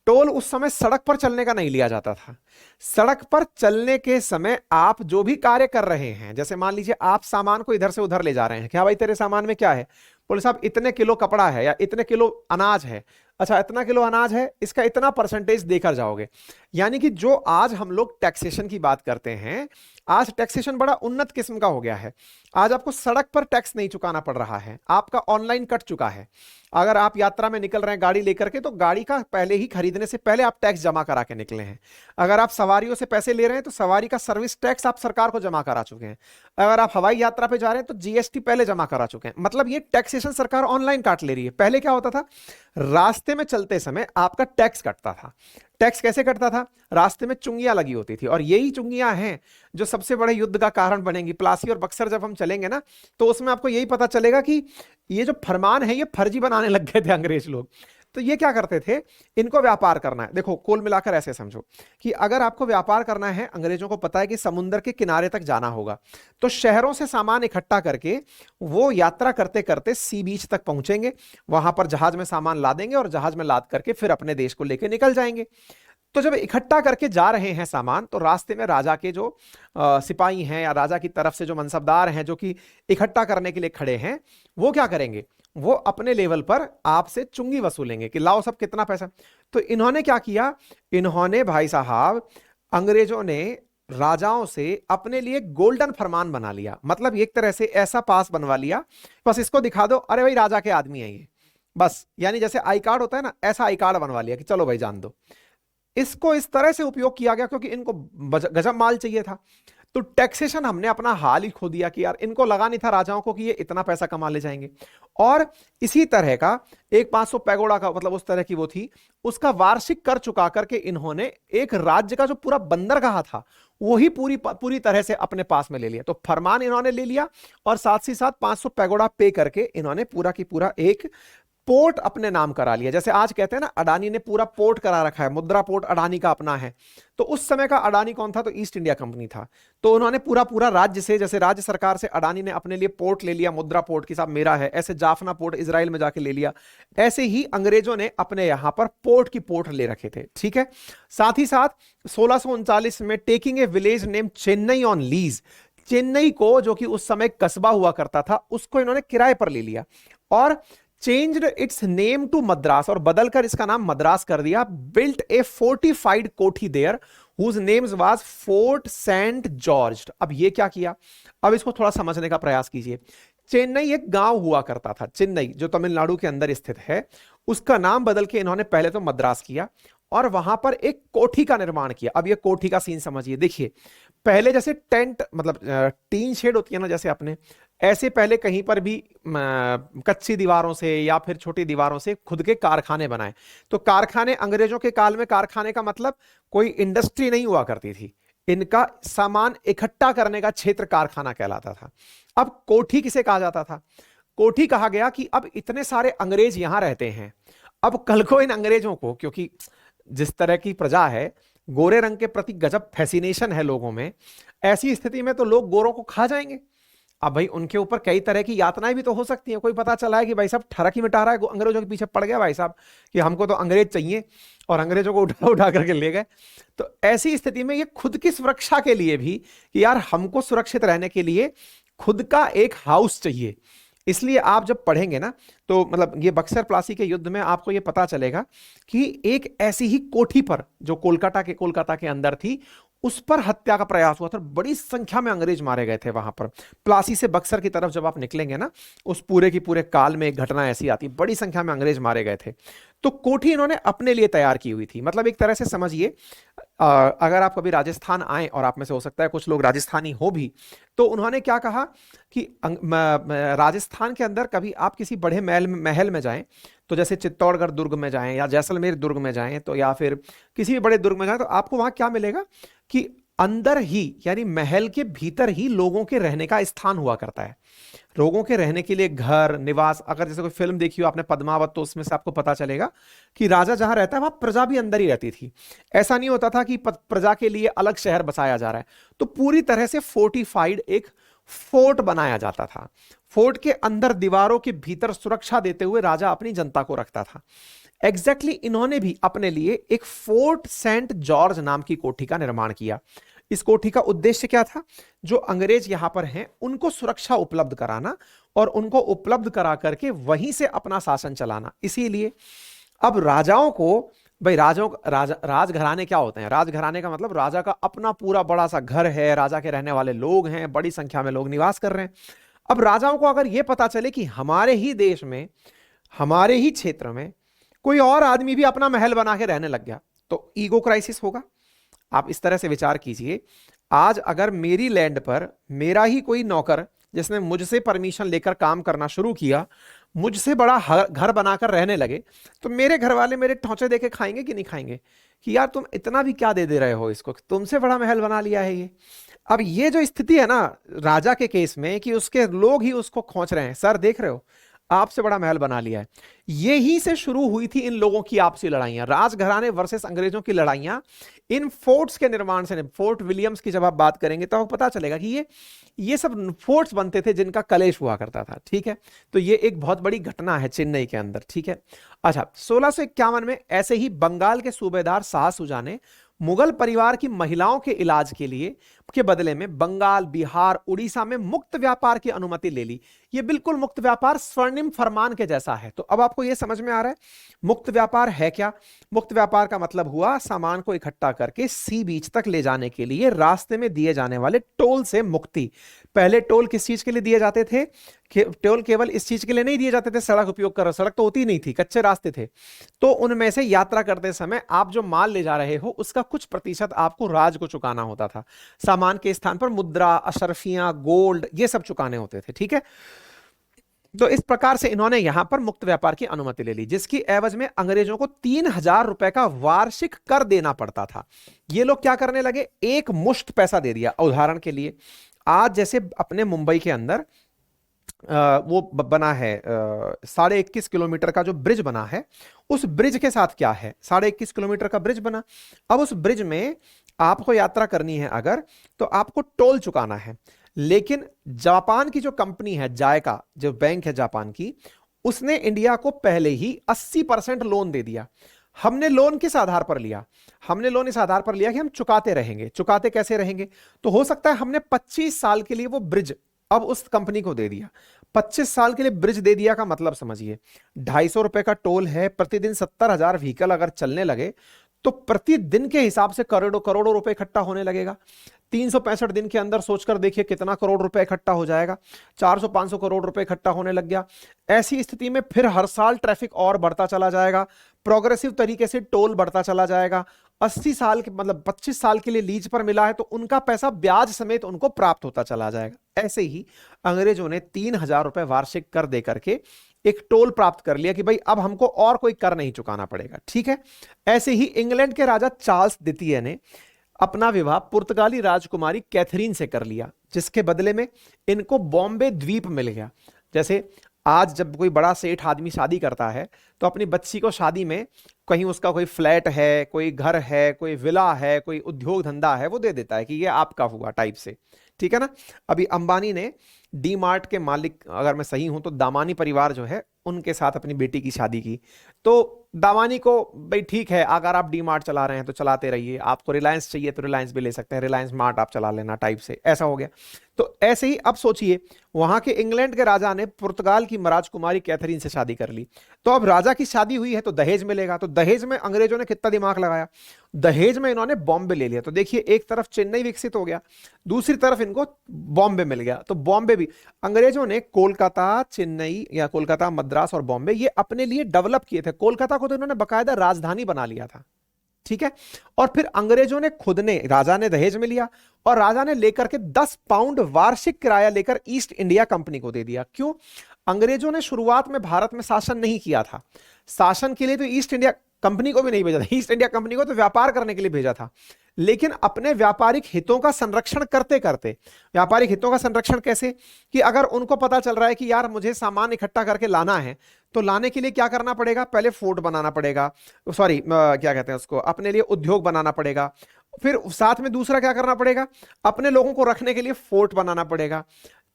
टोल उस समय सड़क पर चलने का नहीं लिया जाता था। सड़क पर चलने के समय आप जो भी कार्य कर रहे हैं, जैसे मान लीजिए आप सामान को इधर से उधर ले जा रहे हैं, क्या भाई तेरे सामान में क्या है, बोले साहब इतने किलो कपड़ा है या इतने किलो अनाज है, अच्छा इतना किलो अनाज है, इसका इतना परसेंटेज देकर जाओगे। यानी कि जो आज हम लोग टैक्सेशन की बात करते हैं, आज टैक्सेशन बड़ा उन्नत किस्म का हो गया है। आज आपको सड़क पर टैक्स नहीं चुकाना पड़ रहा है, आपका ऑनलाइन कट चुका है। अगर आप यात्रा में निकल रहे हैं गाड़ी लेकर के, तो गाड़ी का पहले ही खरीदने से पहले आप टैक्स जमा करा के निकले हैं। अगर आप सवारियों से पैसे ले रहे हैं तो सवारी का सर्विस टैक्स आप सरकार को जमा करा चुके हैं। अगर आप हवाई यात्रा पे जा रहे हैं तो जीएसटी पहले जमा करा चुके हैं। मतलब ये टैक्सेशन सरकार ऑनलाइन काट ले रही है। पहले क्या होता था, रास्ते में चलते समय आपका टैक्स कटता था। टैक्स कैसे कटता था, रास्ते में चुंगियां लगी होती थी, और यही चुंगियां हैं जो सबसे बड़े युद्ध का कारण बनेंगी। प्लासी और बक्सर जब हम चलेंगे ना, तो उसमें आपको यही पता चलेगा कि ये जो फरमान है ये फर्जी बनाने लग गए थे अंग्रेज लोग। तो ये क्या करते थे, इनको व्यापार करना है। देखो कुल मिलाकर ऐसे समझो कि अगर आपको व्यापार करना है, अंग्रेजों को पता है कि समुद्र के किनारे तक जाना होगा, तो शहरों से सामान इकट्ठा करके वो यात्रा करते करते सी बीच तक पहुंचेंगे, वहां पर जहाज में सामान लादेंगे और जहाज में लाद करके फिर अपने देश को लेके निकल जाएंगे। तो जब इकट्ठा करके जा रहे हैं सामान, तो रास्ते में राजा के जो सिपाही हैं या राजा की तरफ से जो मनसबदार हैं जो कि इकट्ठा करने के लिए खड़े हैं, वो क्या करेंगे, वो अपने लेवल पर आपसे चुंगी वसूलेंगे कि लाओ सब कितना पैसा। तो इन्होंने क्या किया, इन्होंने भाई साहब अंग्रेजों ने राजाओं से अपने लिए गोल्डन फरमान बना लिया। मतलब एक तरह से ऐसा पास बनवा लिया, बस इसको दिखा दो अरे भाई राजा के आदमी है ये, बस। यानी जैसे आई कार्ड होता है ना, ऐसा आई कार्ड बनवा लिया कि चलो भाई जान दो। इसको इस तरह से उपयोग किया गया क्योंकि इनको गजब माल चाहिए था। तो टैक्सेशन हमने अपना हाल ही खो दिया कि यार इनको लगा नहीं था राजाओं को कि ये इतना पैसा कमा ले जाएंगे। और इसी तरह का एक 500 पैगोडा का मतलब उस तरह की वो थी, उसका वार्षिक कर चुका करके इन्होंने एक राज्य का जो पूरा बंदरगाह था वही पूरी तरह से अपने पास में ले लिया। तो फरमान इन्होंने ले लिया और साथ ही साथ 500 पैगोडा पे करके इन्होंने पूरा की पूरा एक पोर्ट अपने नाम करा लिया। जैसे आज कहते हैं ना अडानी ने पूरा पोर्ट करा रखा है, मुद्रा पोर्ट अडानी का अपना है। तो उस समय का अडानी कौन था, तो ईस्ट इंडिया कंपनी था। तो उन्होंने पूरा राज्य से, जैसे राज्य सरकार से अडानी ने अपने लिए पोर्ट ले लिया, मुद्रा पोर्ट की साहब मेरा है, ऐसे जाफना पोर्ट इजराइल में जाके ले लिया। ऐसे ही अंग्रेजों ने अपने यहां पर पोर्ट की पोर्ट ले रखे थे, ठीक है। साथ ही साथ 1639 में taking a village name Chennai on lease, Chennai को जो कि उस समय कस्बा हुआ करता था उसको इन्होंने किराए पर ले लिया और changed its name to Madras, और बदलकर इसका नाम मद्रास कर दिया। बिल्ट ए फोर्टिफाइड कोठी there, whose names was fort saint George. अब ये क्या किया, अब इसको थोड़ा समझने का प्रयास कीजिए। चेन्नई एक गांव हुआ करता था, चेन्नई जो तमिलनाडु के अंदर स्थित है, उसका नाम बदल के इन्होंने पहले तो मद्रास किया और वहां पर एक कोठी का निर्माण किया। अब ये कोठी का सीन समझिए, देखिए पहले जैसे टेंट मतलब टीन शेड होती है ना जैसे अपने, ऐसे पहले कहीं पर भी कच्ची दीवारों से या फिर छोटी दीवारों से खुद के कारखाने बनाए। तो कारखाने, अंग्रेजों के काल में कारखाने का मतलब कोई इंडस्ट्री नहीं हुआ करती थी, इनका सामान इकट्ठा करने का क्षेत्र कारखाना कहलाता था। अब कोठी किसे कहा जाता था, कोठी कहा गया कि अब इतने सारे अंग्रेज यहां रहते हैं, अब कल को इन अंग्रेजों को, क्योंकि जिस तरह की प्रजा है, गोरे रंग के प्रति गजब फैसिनेशन है लोगों में, ऐसी स्थिति में तो लोग गोरों को खा जाएंगे। अब भाई उनके ऊपर कई तरह की यातनाएं भी तो हो सकती हैं। कोई पता चला है कि भाई साहब ठरक ही मिटा रहा है, अंग्रेजों के पीछे पड़ गया भाई साहब कि हमको तो अंग्रेज चाहिए, और अंग्रेजों को उठा उठा करके ले गए। तो ऐसी स्थिति में ये खुद की सुरक्षा के लिए भी कि यार हमको सुरक्षित रहने के लिए खुद का एक हाउस चाहिए। इसलिए आप जब पढ़ेंगे ना तो मतलब ये बक्सर प्लासी के युद्ध में आपको ये पता चलेगा कि एक ऐसी ही कोठी पर जो कोलकाता के अंदर थी, उस पर हत्या का प्रयास हुआ था। बड़ी संख्या में अंग्रेज मारे गए थे वहां पर। प्लासी से बक्सर की तरफ जब आप निकलेंगे ना, उस पूरे की पूरे काल में एक घटना ऐसी आती, बड़ी संख्या में अंग्रेज मारे गए थे। तो कोठी इन्होंने अपने लिए तैयार की हुई थी। मतलब एक तरह से समझिए, अगर आप कभी राजस्थान आए, और आप में से हो सकता है कुछ लोग राजस्थानी हो भी, तो उन्होंने क्या कहा कि राजस्थान के अंदर कभी आप किसी बड़े महल में जाएं, तो जैसे चित्तौड़गढ़ दुर्ग में जाएं या जैसलमेर दुर्ग में जाएं, तो या फिर किसी भी बड़े दुर्ग में जाएं, तो आपको वहां क्या मिलेगा कि अंदर ही यानी महल के भीतर ही लोगों के रहने का स्थान हुआ करता है। लोगों के रहने के लिए घर, निवास, अगर जैसे कोई फिल्म देखी हो आपने पद्मावत, तो उसमें से आपको पता चलेगा कि राजा जहां रहता है वहां प्रजा भी अंदर ही रहती थी। ऐसा नहीं होता था कि प्रजा के लिए अलग शहर बसाया जा रहा है। तो पूरी तरह से फोर्टिफाइड एक फोर्ट बनाया जाता था। फोर्ट के अंदर दीवारों के भीतर सुरक्षा देते हुए राजा अपनी जनता को रखता था। एग्जैक्टली इन्होंने भी अपने लिए एक फोर्ट सेंट जॉर्ज नाम की कोठी का निर्माण किया। इस कोठी का उद्देश्य क्या था, जो अंग्रेज यहां पर हैं उनको सुरक्षा उपलब्ध कराना और उनको उपलब्ध करा करके वहीं से अपना शासन चलाना। इसीलिए अब राजाओं को, भाई राजघराने क्या होते हैं, राजघराने का मतलब राजा का अपना पूरा बड़ा सा घर है, राजा के रहने वाले लोग हैं, बड़ी संख्या में लोग निवास कर रहे हैं। अब राजाओं को अगर यह पता चले कि हमारे ही देश में, हमारे ही क्षेत्र में कोई और आदमी भी अपना महल बना के रहने लग गया, तो ईगो क्राइसिस होगा। आप इस तरह से विचार कीजिए, आज अगर मेरी लैंड पर मेरा ही कोई नौकर जिसने मुझसे परमिशन लेकर काम करना शुरू किया, मुझसे बड़ा घर बनाकर रहने लगे, तो मेरे घर वाले मेरे ठौंचे देके खाएंगे कि नहीं खाएंगे कि यार तुम इतना भी क्या दे रहे हो इसको, तुमसे बड़ा महल बना लिया है ये। अब ये जो स्थिति है ना राजा के केस में कि उसके लोग ही उसको खौंच रहे हैं, सर देख रहे हो आपसे बड़ा महल बना लिया है। यही से शुरू हुई थी इन लोगों की आपसी लड़ाइयां, राजघराने वर्सेस अंग्रेजों की लड़ाइयां इन फोर्ट्स के निर्माण से। फोर्ट विलियम्स की जब आप बात करेंगे तो आपको पता चलेगा कि ये सब फोर्ट्स बनते थे जिनका कलेश हुआ करता था। ठीक है, तो ये एक बहुत बड़ी घटना है चेन्नई के अंदर। ठीक है, अच्छा 1651 में ऐसे ही बंगाल के सूबेदार शाह सुजा ने मुगल परिवार की महिलाओं के इलाज के बदले में बंगाल, बिहार, उड़ीसा में मुक्त व्यापार की अनुमति ले ली। ये बिल्कुल मुक्त व्यापार स्वर्णिम फरमान के जैसा है। तो अब आपको ये समझ में आ रहा है मुक्त व्यापार है क्या। मुक्त व्यापार का मतलब हुआ सामान को इकट्ठा करके सी बीच तक ले जाने के लिए रास्ते में दिए जाने वाले टोल से मुक्ति। पहले टोल किस चीज के लिए दिए जाते थे, टोल केवल इस चीज के लिए नहीं दिए जाते थे सड़क उपयोग कर, सड़क तो होती नहीं थी, कच्चे रास्ते थे, तो उनमें से यात्रा करते समय आप जो माल ले जा रहे हो उसका कुछ प्रतिशत आपको राज को चुकाना होता था। सामान के स्थान पर मुद्रा, अशर्फियां, गोल्ड, ये सब चुकाने होते थे। ठीक है, तो इस प्रकार से इन्होंने यहां पर मुक्त व्यापार की अनुमति ले ली, जिसकी एवज में अंग्रेजों को 3000 रुपए का वार्षिक कर देना पड़ता था। ये लोग क्या करने लगे, एक मुश्त पैसा दे दिया। उदाहरण के लिए आज जैसे अपने मुंबई के अंदर वो बना है 21.5 किलोमीटर का जो ब्रिज बना है, उस ब्रिज के साथ क्या है, 21.5 किलोमीटर का ब्रिज बना। अब उस ब्रिज में आपको यात्रा करनी है अगर, तो आपको टोल चुकाना है। लेकिन जापान की जो कंपनी है, जायका जो बैंक है जापान की, उसने इंडिया को पहले ही 80% लोन दे दिया। हमने लोन किस आधार पर लिया, हमने लोन इस आधार पर लिया कि हम चुकाते रहेंगे। चुकाते कैसे रहेंगे, तो हो सकता है हमने 25 साल के लिए वो ब्रिज अब उस कंपनी को दे दिया। 25 साल के लिए ब्रिज दे दिया का मतलब समझिए, 250 रुपए का टोल है, प्रतिदिन 70,000 व्हीकल अगर चलने लगे तो प्रतिदिन के हिसाब से करोड़ों करोड़ों रुपए इकट्ठा होने लगेगा। 365 दिन के अंदर सोचकर देखिए कितना करोड़ रुपए इकट्ठा हो जाएगा। 400-500 करोड़ रुपए इकट्ठा होने लग गया। ऐसी स्थिति में फिर हर साल ट्रैफिक और बढ़ता चला जाएगा, प्रोग्रेसिव तरीके से टोल बढ़ता चला जाएगा। 80 साल के मतलब 25 साल के लिए लीज पर मिला है तो उनका पैसा ब्याज समेत उनको प्राप्त होता चला जाएगा। ऐसे ही अंग्रेजों ने 3000 रुपए वार्षिक कर दे करके एक टोल प्राप्त कर लिया कि भाई अब हमको और कोई कर नहीं चुकाना पड़ेगा। ठीक है। ऐसे ही इंग्लैंड के राजा चार्ल्स द्वितीय ने अपना विवाह पुर्तगाली राजकुमारी कैथरीन से कर लिया, जिसके बदले में इनको बॉम्बे द्वीप मिल गया। जैसे आज जब कोई बड़ा सेठ आदमी शादी करता है तो अपनी बच्ची को शादी में कहीं उसका कोई फ्लैट है, कोई घर है, कोई विला है, कोई उद्योग धंधा है, वो दे देता है कि ये आपका हुआ टाइप से। ठीक है ना। अभी अंबानी ने डी मार्ट के मालिक, अगर मैं सही हूं तो दामानी परिवार जो है उनके साथ अपनी बेटी की शादी की। तो दामानी को भाई ठीक है, अगर आप डी मार्ट चला रहे हैं तो चलाते रहिए, आपको रिलायंस चाहिए तो रिलायंस भी ले सकते हैं, रिलायंस मार्ट आप चला लेना टाइप से, ऐसा हो गया। तो ऐसे ही अब सोचिए वहां के इंग्लैंड के राजा ने पुर्तगाल की राजकुमारी कैथरीन से शादी कर ली। तो अब राजा की शादी हुई है तो दहेज मिलेगा। तो दहेज में अंग्रेजों ने कितना दिमाग लगाया, दहेज में इन्होंने बॉम्बे ले लिया। तो देखिए एक तरफ चेन्नई विकसित हो गया, दूसरी तरफ इनको बॉम्बे मिल गया। तो बॉम्बे भी अंग्रेजों ने कोलकाता, चेन्नई या कोलकाता, मद्रास और बॉम्बे ये अपने लिए डेवलप किए थे। कोलकाता को तो इन्होंने बकायदा राजधानी बना लिया था। ठीक है। और फिर अंग्रेजों ने खुद ने, राजा ने दहेज में लिया और राजा ने लेकर के 10 पाउंड वार्षिक किराया लेकर ईस्ट इंडिया कंपनी को दे दिया। क्यों? अंग्रेजों ने शुरुआत में भारत में शासन नहीं किया था। शासन के लिए तो ईस्ट इंडिया कंपनी को भी नहीं भेजा था, ईस्ट इंडिया कंपनी को तो व्यापार करने के लिए भेजा था। लेकिन अपने व्यापारिक हितों का संरक्षण करते करते, व्यापारिक हितों का संरक्षण कैसे कि अगर उनको पता चल रहा है कि यार मुझे सामान इकट्ठा करके लाना है, तो लाने के लिए क्या करना पड़ेगा, पहले फोर्ट बनाना पड़ेगा, सॉरी क्या कहते हैं उसको, अपने लिए उद्योग बनाना पड़ेगा। फिर साथ में दूसरा क्या करना पड़ेगा, अपने लोगों को रखने के लिए फोर्ट बनाना पड़ेगा।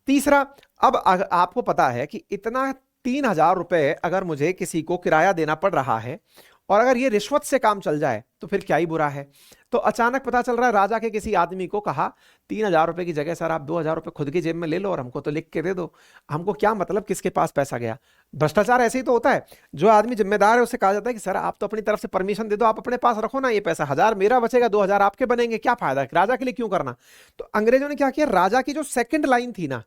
तीसरा, अब आपको पता है कि इतना 3000 रुपए अगर मुझे किसी को किराया देना पड़ रहा है और अगर ये रिश्वत से काम चल जाए तो फिर क्या ही बुरा है। तो अचानक पता चल रहा है, राजा के किसी आदमी को कहा 3000 रुपए की जगह सर आप 2000 रुपए खुद की जेब में ले लो और हमको तो लिख के दे दो। हमको क्या मतलब किसके पास पैसा गया। भ्रष्टाचार ऐसे ही तो होता है। जो आदमी जिम्मेदार है उसे कहा जाता है कि सर आप तो अपनी तरफ से परमिशन दे दो, आप अपने पास रखो ना ये पैसा, 1000 मेरा बचेगा, 2000 आपके बनेंगे, क्या फायदा, राजा के लिए क्यों करना। तो अंग्रेजों ने क्या किया, राजा की जो सेकंड लाइन थी ना,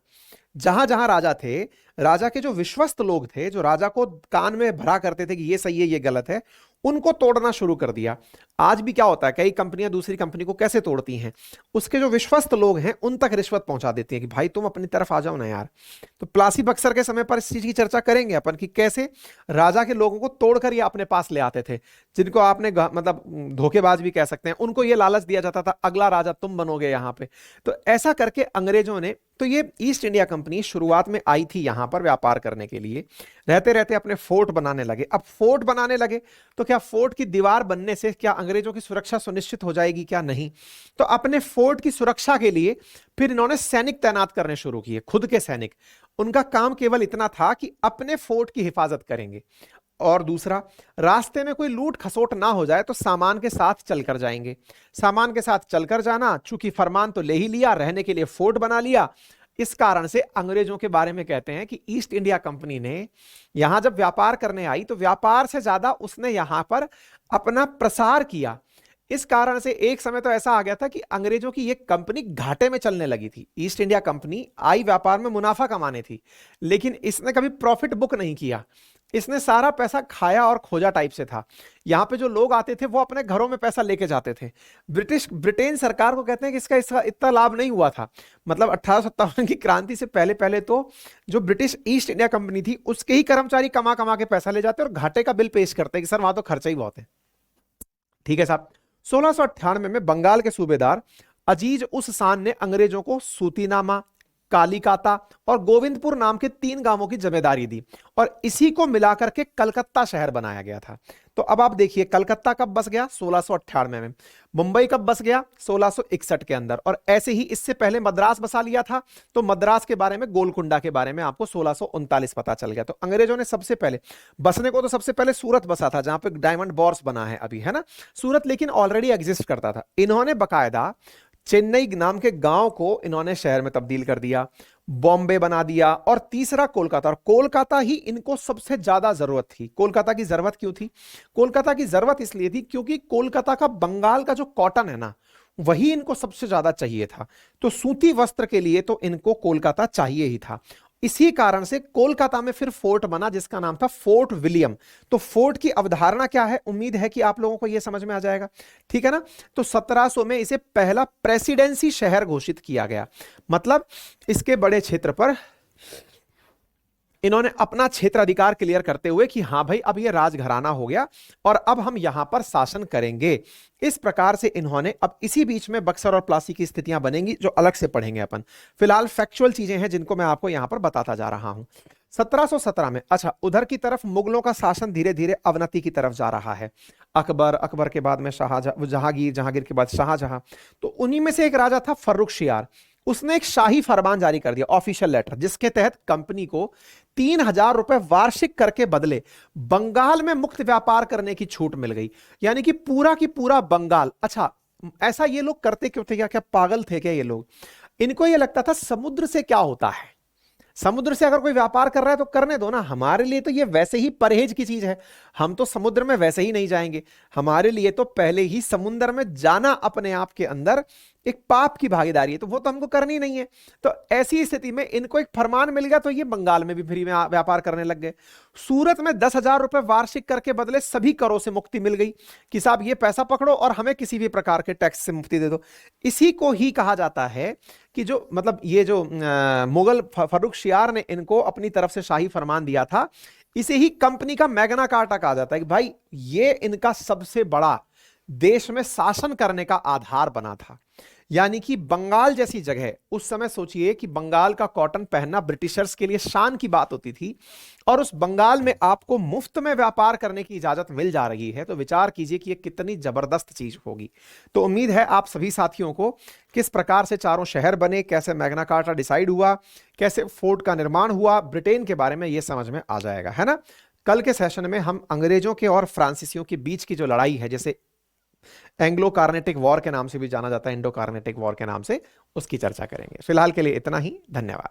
जहां जहां राजा थे, राजा के जो विश्वस्त लोग थे, जो राजा को कान में भरा करते थे कि ये सही है ये गलत है, उनको तोड़ना शुरू कर दिया। आज भी क्या होता है, कई कंपनियां दूसरी कंपनी को कैसे तोड़ती हैं, उसके जो विश्वस्त लोग हैं उन तक रिश्वत पहुंचा देती हैं कि भाई तुम अपनी तरफ आ जाओ ना यार। तो प्लासी बक्सर के समय पर इस चीज की चर्चा करेंगे अपन कि कैसे राजा के लोगों को तोड़कर ये अपने पास ले आते थे, जिनको आपने मतलब धोखेबाज भी कह सकते हैं। उनको ये लालच दिया जाता था अगला राजा तुम बनोगे यहां पे। तो ऐसा करके अंग्रेजों ने, तो ये ईस्ट इंडिया कंपनी शुरुआत में आई थी यहां पर व्यापार करने के लिए, रहते रहते अपने फोर्ट बनाने लगे। अब फोर्ट बनाने लगे तो क्या फोर्ट की दीवार बनने से क्या अंग्रेजों की सुरक्षा सुनिश्चित हो जाएगी, क्या नहीं। तो अपने फोर्ट की सुरक्षा के लिए फिर इन्होंने सैनिक तैनात करने शुरू किए, खुद के सैनिक। उनका काम केवल इतना था कि अपने फोर्ट की हिफाजत करेंगे, और दूसरा, रास्ते में कोई लूट खसोट ना हो जाए तो सामान के साथ चलकर जाएंगे। सामान के साथ चलकर जाना, चूंकि फरमान तो ले ही लिया, रहने के लिए फोर्ट बना लिया। इस कारण से अंग्रेजों के बारे में कहते हैं कि ईस्ट इंडिया कंपनी ने यहां जब व्यापार करने आई तो व्यापार से ज्यादा उसने यहां पर अपना प्रसार किया। इस कारण से एक समय तो ऐसा आ गया था कि अंग्रेजों की यह कंपनी घाटे में चलने लगी थी। ईस्ट इंडिया कंपनी आई व्यापार में मुनाफा कमाने थी, लेकिन इसने कभी प्रॉफिट बुक नहीं किया। इसने सारा पैसा खाया और खोजा टाइप से था। यहां पे जो लोग आते थे वो अपने घरों में पैसा लेके जाते थे। ब्रिटेन सरकार को कहते हैं कि इसका इतना लाभ नहीं हुआ था। मतलब 1857 की क्रांति से पहले पहले तो जो ब्रिटिश ईस्ट इंडिया कंपनी थी उसके ही कर्मचारी कमा कमा के पैसा ले जाते और घाटे का बिल पेश करते कि सर वहां तो खर्चा ही बहुत है। ठीक है साहब। 1698 में बंगाल के सूबेदार अजीज उस शान ने अंग्रेजों को सूतीनामा, कालीकाता और गोविंदपुर नाम के 3 गांवों की जिम्मेदारी दी और इसी को मिलाकर के कलकत्ता शहर बनाया गया था। तो अब आप देखिए कलकत्ता कब बस गया, 1698 में। मुंबई कब बस गया, 1661 के अंदर। और ऐसे ही इससे पहले मद्रास बसा लिया था, तो मद्रास के बारे में, गोलकुंडा के बारे में आपको 1639 पता चल गया। तो अंग्रेजों ने सबसे पहले बसने को तो सबसे पहले सूरत बसा था, जहां पे डायमंड बॉर्स बना है अभी, है ना सूरत, लेकिन ऑलरेडी एग्जिस्ट करता था। इन्होंने बकायदा चेन्नई नाम के गांव को इन्होंने शहर में तब्दील कर दिया, बॉम्बे बना दिया, और तीसरा कोलकाता। और कोलकाता ही इनको सबसे ज्यादा जरूरत थी। कोलकाता की जरूरत क्यों थी? कोलकाता की जरूरत इसलिए थी क्योंकि कोलकाता का बंगाल का जो कॉटन है ना, वही इनको सबसे ज्यादा चाहिए था। तो सूती वस्त्र के लिए तो इनको कोलकाता चाहिए ही था। इसी कारण से कोलकाता में फिर फोर्ट बना जिसका नाम था फोर्ट विलियम। तो फोर्ट की अवधारणा क्या है, उम्मीद है कि आप लोगों को यह समझ में आ जाएगा, ठीक है ना। तो 1700 में इसे पहला प्रेसिडेंसी शहर घोषित किया गया। मतलब इसके बड़े क्षेत्र पर इन्होंने अपना क्षेत्राधिकार क्लियर करते हुए कि हां भाई अब ये राजघराना हो गया और अब हम यहां पर शासन करेंगे। इस प्रकार से इन्होंने, अब इसी बीच में बक्सर और प्लासी की स्थितियां बनेंगी जो अलग से पढ़ेंगे अपन। फिलहाल फैक्चुअल चीजें हैं जिनको मैं आपको यहां पर बताता जा रहा हूं। 1717 में, अच्छा, उधर की तरफ मुगलों का शासन धीरे धीरे अवनति की तरफ जा रहा है। अकबर, अकबर के बाद में जहांगीर, जहांगीर के बाद शाहजहां। तो उन्हीं में से एक राजा था फर्रुखशियार। उसने एक शाही फरमान जारी कर दिया, ऑफिशियल लेटर, जिसके तहत कंपनी को 3000 रुपए वार्षिक कर के बदले बंगाल में मुक्त व्यापार करने की छूट मिल गई। यानी कि पूरा की पूरा बंगाल। अच्छा, ऐसा ये लोग करते क्यों थे? क्या पागल थे क्या ये लोग? इनको ये लगता था समुद्र से क्या होता है, समुद्र से अगर कोई व्यापार कर रहा है तो करने दो ना, हमारे लिए तो ये वैसे ही परहेज की चीज है, हम तो समुद्र में वैसे ही नहीं जाएंगे, हमारे लिए तो पहले ही समुद्र में जाना अपने आप के अंदर एक पाप की भागीदारी है, तो वो तो हमको करनी नहीं है। तो ऐसी स्थिति में इनको एक फरमान मिल गया, तो ये बंगाल में भी फ्री में व्यापार करने लग गए। सूरत में 10,000 रुपए वार्षिक कर के बदले सभी करों से मुक्ति मिल गई कि साहब ये पैसा पकड़ो और हमें किसी भी प्रकार के टैक्स से मुक्ति दे दो। इसी को ही कहा जाता है कि जो, मतलब ये जो मुगल फर्रुखशियार ने इनको अपनी तरफ से शाही फरमान दिया था, इसे ही कंपनी का मैग्ना कार्टा कहा जाता है कि भाई ये इनका सबसे बड़ा देश में शासन करने का आधार बना था। यानी कि बंगाल जैसी जगह, उस समय सोचिए कि बंगाल का कॉटन पहनना ब्रिटिशर्स के लिए शान की बात होती थी, और उस बंगाल में आपको मुफ्त में व्यापार करने की इजाजत मिल जा रही है, तो विचार कीजिए कि ये कितनी जबरदस्त चीज होगी। तो उम्मीद है आप सभी साथियों को किस प्रकार से चारों शहर बने, कैसे मैग्ना कार्टा डिसाइड हुआ, कैसे फोर्ट का निर्माण हुआ, ब्रिटेन के बारे में ये समझ में आ जाएगा, है ना। कल के सेशन में हम अंग्रेजों के और फ्रांसीसियों के बीच की जो लड़ाई है, जैसे एंग्लो कार्नेटिक वॉर के नाम से भी जाना जाता है, इंडो कार्नेटिक वॉर के नाम से, उसकी चर्चा करेंगे। फिलहाल के लिए इतना ही, धन्यवाद।